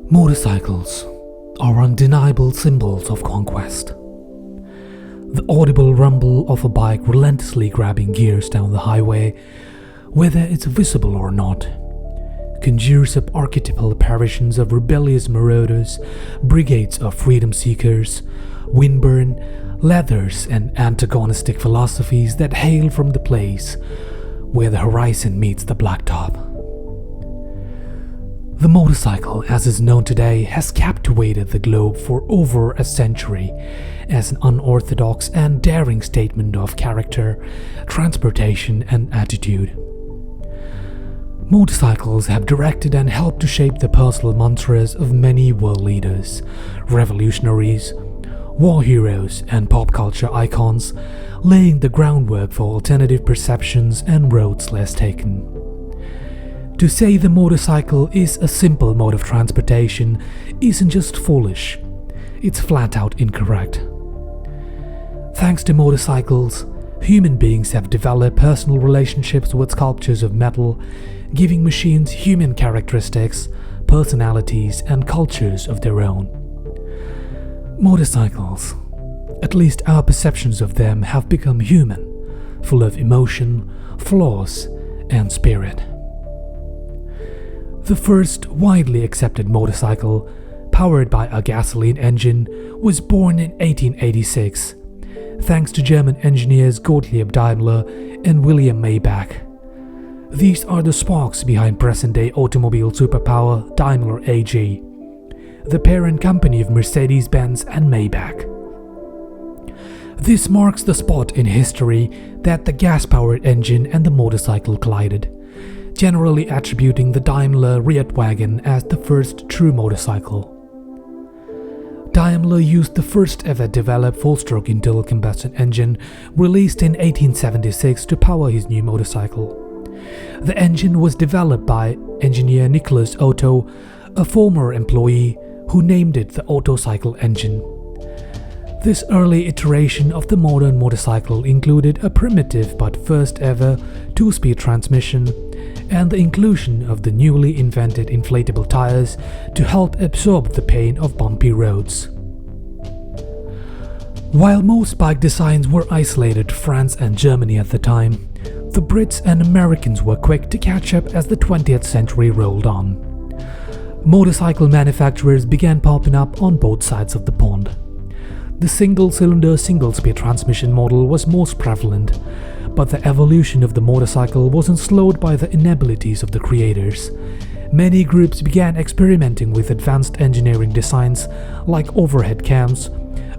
Motorcycles are undeniable symbols of conquest. The audible rumble of a bike relentlessly grabbing gears down the highway, whether it's visible or not, conjures up archetypal apparitions of rebellious marauders, brigades of freedom seekers, windburn, leathers, and antagonistic philosophies that hail from the place where the horizon meets the blacktop. The motorcycle, as is known today, has captivated the globe for over a century as an unorthodox and daring statement of character, transportation, and attitude. Motorcycles have directed and helped to shape the personal mantras of many world leaders, revolutionaries, war heroes, and pop culture icons, laying the groundwork for alternative perceptions and roads less taken. To say the motorcycle is a simple mode of transportation isn't just foolish, it's flat out incorrect. Thanks to motorcycles, human beings have developed personal relationships with sculptures of metal, giving machines human characteristics, personalities, and cultures of their own. Motorcycles, at least our perceptions of them, have become human, full of emotion, flaws, and spirit. The first widely accepted motorcycle, powered by a gasoline engine, was born in 1886, thanks to German engineers Gottlieb Daimler and William Maybach. These are the sparks behind present-day automobile superpower Daimler AG, the parent company of Mercedes-Benz and Maybach. This marks the spot in history that the gas-powered engine and the motorcycle collided, generally attributing the Daimler Reitwagen as the first true motorcycle. Daimler used the first ever developed four-stroke internal combustion engine released in 1876 to power his new motorcycle. The engine was developed by engineer Nicholas Otto, a former employee who named it the Otto-cycle engine. This early iteration of the modern motorcycle included a primitive but first ever two-speed transmission and the inclusion of the newly invented inflatable tires to help absorb the pain of bumpy roads. While most bike designs were isolated to France and Germany at the time, the Brits and Americans were quick to catch up as the 20th century rolled on. Motorcycle manufacturers began popping up on both sides of the pond. The single-cylinder, single-speed transmission model was most prevalent, but the evolution of the motorcycle wasn't slowed by the inabilities of the creators. Many groups began experimenting with advanced engineering designs like overhead cams,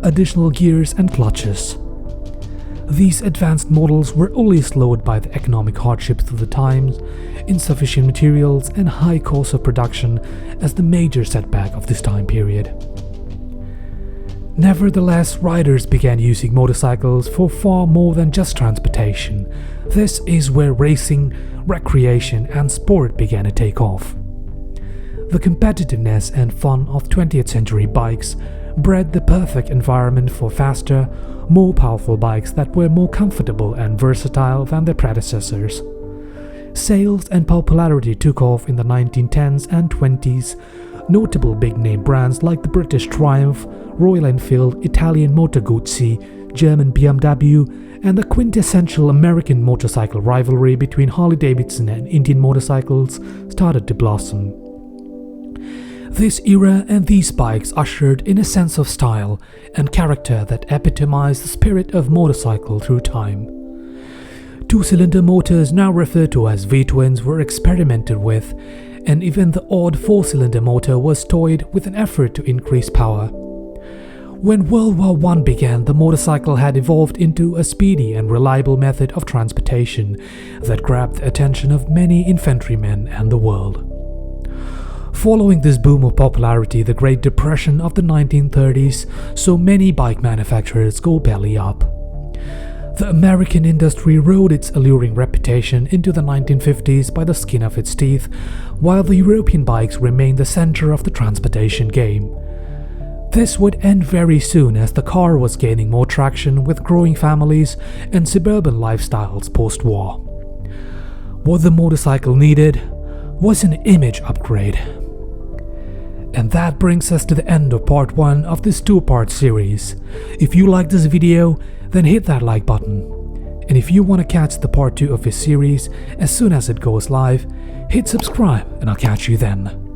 additional gears, and clutches. These advanced models were only slowed by the economic hardships of the times, insufficient materials, and high cost of production as the major setback of this time period. Nevertheless, riders began using motorcycles for far more than just transportation. This is where racing, recreation, and sport began to take off. The competitiveness and fun of 20th century bikes bred the perfect environment for faster, more powerful bikes that were more comfortable and versatile than their predecessors. Sales and popularity took off in the 1910s and 20s. Notable big-name brands like the British Triumph, Royal Enfield, Italian Motor Guzzi, German BMW, and the quintessential American motorcycle rivalry between Harley-Davidson and Indian motorcycles started to blossom. This era and these bikes ushered in a sense of style and character that epitomized the spirit of motorcycle through time. Two-cylinder motors, now referred to as V-twins, were experimented with, and even the odd four-cylinder motor was toyed with an effort to increase power. When World War I began, the motorcycle had evolved into a speedy and reliable method of transportation that grabbed the attention of many infantrymen and the world. Following this boom of popularity, the Great Depression of the 1930s saw many bike manufacturers go belly up. The American industry rode its alluring reputation into the 1950s by the skin of its teeth, while the European bikes remained the center of the transportation game. This would end very soon as the car was gaining more traction with growing families and suburban lifestyles post-war. What the motorcycle needed was an image upgrade. And that brings us to the end of part 1 of this 2-part series. If you like this video, then hit that like button. And if you want to catch the part 2 of this series as soon as it goes live, hit subscribe and I'll catch you then.